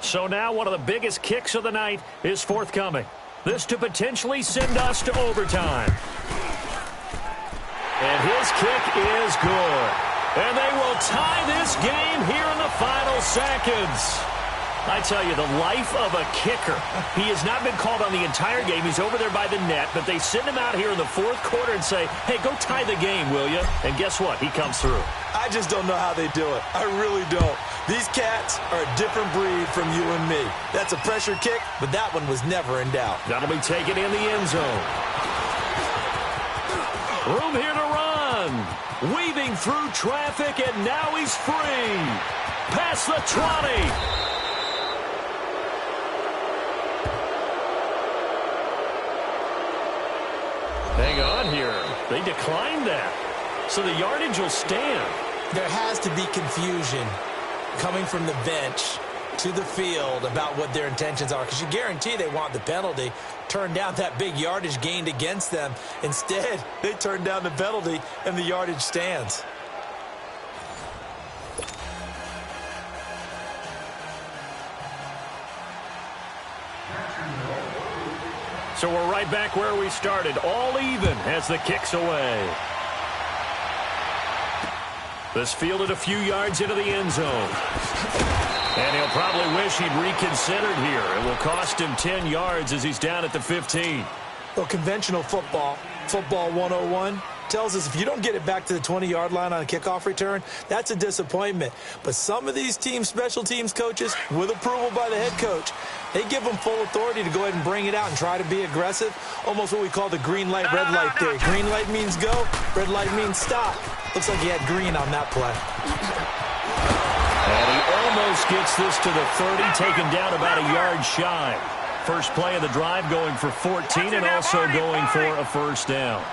So now one of the biggest kicks of the night is forthcoming. This to potentially send us to overtime. And his kick is good. And they will tie this game here in the final seconds. I tell you, the life of a kicker. He has not been called on the entire game. He's over there by the net, but they send him out here in the fourth quarter and say, hey, go tie the game, will you? And guess what? He comes through. I just don't know how they do it. I really don't. These cats are a different breed from you and me. That's a pressure kick, but that one was never in doubt. That'll be taken in the end zone. Room here to run. Weaving through traffic, and now he's free. Past the 20. Hang on here. They declined that. So the yardage will stand. There has to be confusion coming from the bench to the field about what their intentions are, because you guarantee they want the penalty. Turn down that big yardage gained against them. Instead, they turn down the penalty, and the yardage stands. So we're right back where we started, all even as the kick's away. This fielded a few yards into the end zone. And he'll probably wish he'd reconsidered here. It will cost him 10 yards as he's down at the 15. Well, conventional football 101, tells us if you don't get it back to the 20-yard line on a kickoff return, that's a disappointment. But some of these special teams coaches, with approval by the head coach, they give them full authority to go ahead and bring it out and try to be aggressive, almost what we call the green light, red light theory. Green light means go, red light means stop. Looks like he had green on that play. And he almost gets this to the 30, taken down about a yard shy. First play of the drive going for 14 and also going for a first down.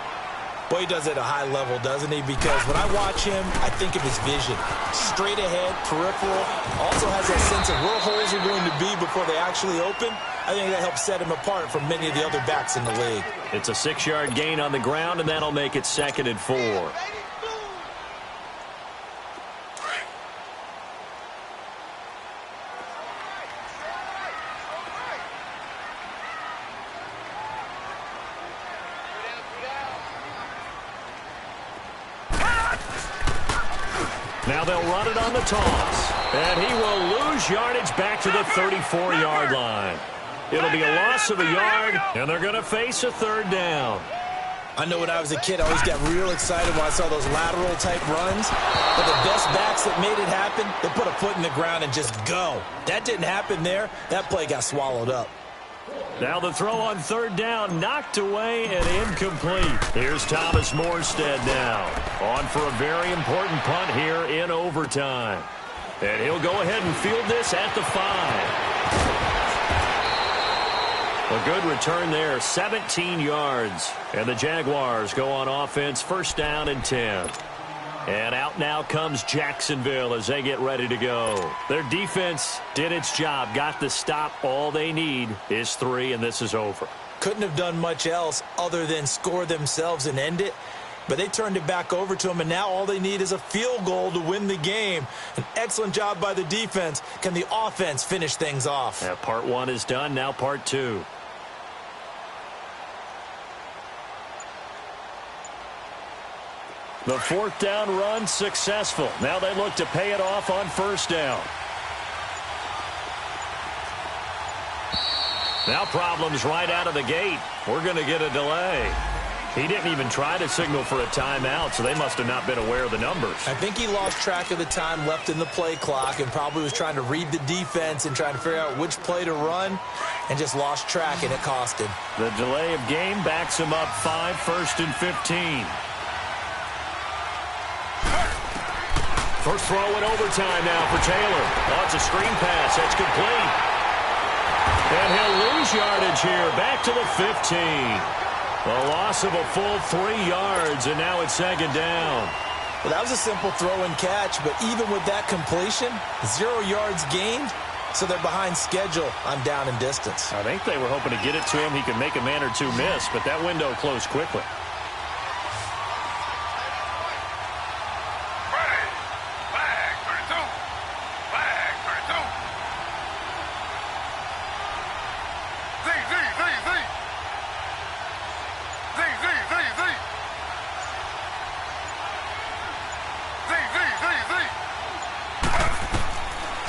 Boy, he does it at a high level, doesn't he? Because when I watch him, I think of his vision. Straight ahead, peripheral. Also has that sense of where holes are going to be before they actually open. I think that helps set him apart from many of the other backs in the league. It's a 6-yard gain on the ground, and that'll make it 2nd and 4. Now they'll run it on the toss. And he will lose yardage back to the 34-yard line. It'll be a loss of a yard, and they're going to face a 3rd down. I know when I was a kid, I always got real excited when I saw those lateral-type runs. But the best backs that made it happen, they put a foot in the ground and just go. That didn't happen there. That play got swallowed up. Now the throw on 3rd down, knocked away and incomplete. Here's Thomas Morstead now, on for a very important punt here in overtime. And he'll go ahead and field this at the 5. A good return there, 17 yards. And the Jaguars go on offense, 1st down and 10. And out now comes Jacksonville as they get ready to go. Their defense did its job, got the stop. All they need is 3, and this is over. Couldn't have done much else other than score themselves and end it. But they turned it back over to them, and now all they need is a field goal to win the game. An excellent job by the defense. Can the offense finish things off? Yeah, part 1 is done, now part 2. The 4th down run successful. Now they look to pay it off on 1st down. Now problems right out of the gate. We're going to get a delay. He didn't even try to signal for a timeout, so they must have not been aware of the numbers. I think he lost track of the time left in the play clock and probably was trying to read the defense and trying to figure out which play to run and just lost track, and it cost him. The delay of game backs him up 5, 1st and 15. First throw in overtime now for Taylor. Oh, it's a screen pass. That's complete. And he'll lose yardage here. Back to the 15. A loss of a full 3 yards, and now it's 2nd down. Well, that was a simple throw and catch, but even with that completion, 0 yards gained, so they're behind schedule on down and distance. I think they were hoping to get it to him. He could make a man or two miss, but that window closed quickly.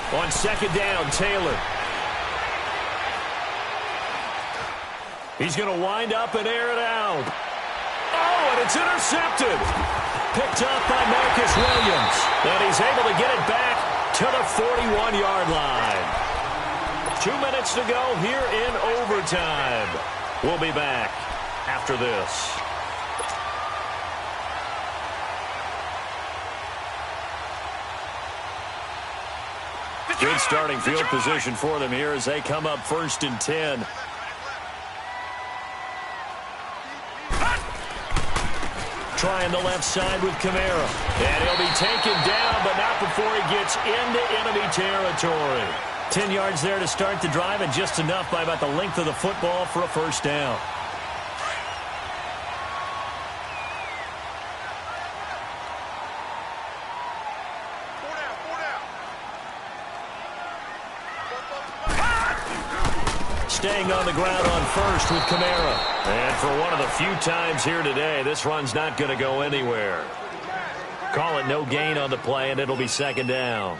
On 2nd down, Taylor. He's going to wind up and air it out. Oh, and it's intercepted. Picked up by Marcus Williams. And he's able to get it back to the 41-yard line. 2 minutes to go here in overtime. We'll be back after this. Good starting field position for them here as they come up 1st and 10. Trying the left side with Kamara. And he'll be taken down, but not before he gets into enemy territory. 10 yards there to start the drive, and just enough by about the length of the football for a 1st down. Staying on the ground on 1st with Kamara. And for one of the few times here today, this run's not going to go anywhere. Call it no gain on the play, and it'll be 2nd down.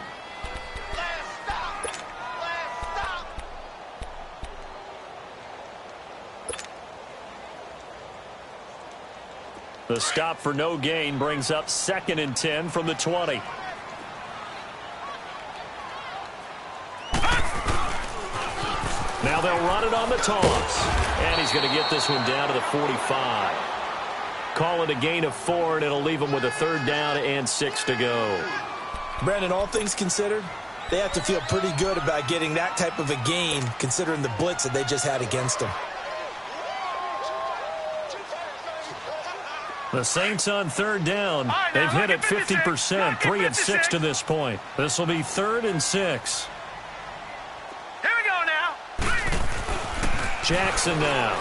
The stop for no gain brings up 2nd and 10 from the 20. Now they'll run it on the toss. And he's going to get this one down to the 45. Call it a gain of 4, and it'll leave them with a 3rd down and 6 to go. Brandon, all things considered, they have to feel pretty good about getting that type of a gain considering the blitz that they just had against them. The Saints on 3rd down. They've hit it 50%, 3 of 6 to this point. This will be 3rd and 6. Here we go now. Jackson now.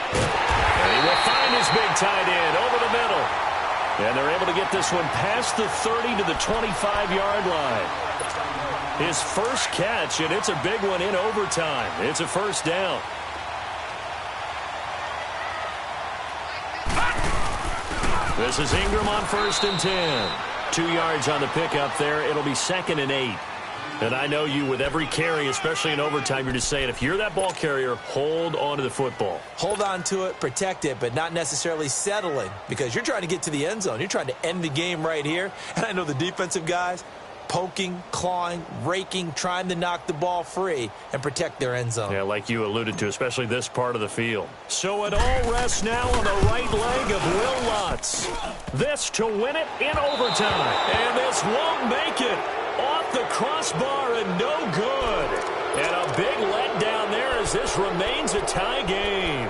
And he will find his big tight end over the middle. And they're able to get this one past the 30 to the 25-yard line. His first catch, and it's a big one in overtime. It's a 1st down. This is Ingram on 1st and 10. 2 yards on the pickup there. It'll be 2nd and 8. And I know you, with every carry, especially in overtime, you're just saying, if you're that ball carrier, hold on to the football. Hold on to it, protect it, but not necessarily settling, because you're trying to get to the end zone. You're trying to end the game right here. And I know the defensive guys, poking, clawing, raking, trying to knock the ball free and protect their end zone. Yeah, like you alluded to, especially this part of the field. So it all rests now on the right leg of Will Lutz. This to win it in overtime. And this won't make it. Off the crossbar and no good. And a big letdown there as this remains a tie game.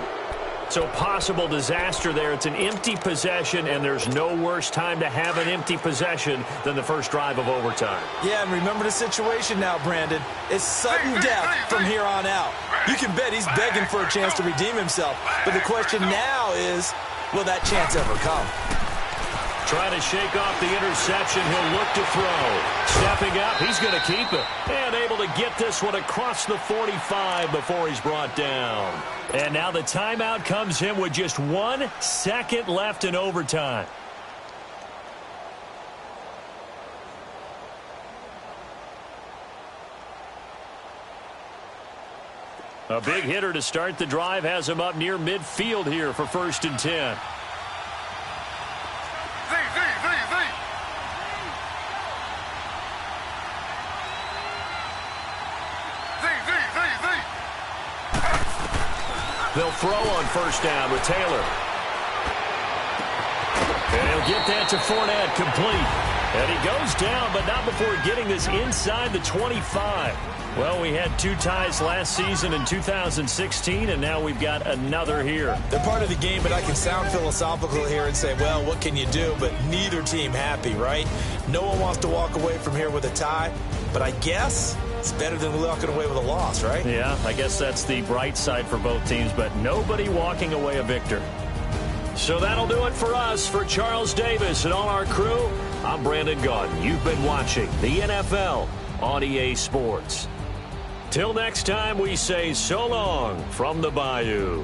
So possible disaster there. It's an empty possession, and there's no worse time to have an empty possession than the first drive of overtime. Yeah, and remember the situation now, Brandon. It's sudden death from here on out. You can bet he's begging for a chance to redeem himself. But the question now is, will that chance ever come? Trying to shake off the interception. He'll look to throw. Stepping up, he's going to keep it. And able to get this one across the 45 before he's brought down. And now the timeout comes in with just 1 second left in overtime. A big hitter to start the drive has him up near midfield here for 1st and 10. They'll throw on 1st down with Taylor. And he'll get that to Fournette, complete. And he goes down, but not before getting this inside the 25. Well, we had 2 ties last season in 2016, and now we've got another here. They're part of the game, but I can sound philosophical here and say, well, what can you do? But neither team happy, right? No one wants to walk away from here with a tie, but I guess it's better than walking away with a loss, right? Yeah, I guess that's the bright side for both teams, but nobody walking away a victor. So that'll do it for us. For Charles Davis and all our crew, I'm Brandon Gaudin. You've been watching the NFL on EA Sports. Till next time, we say so long from the Bayou.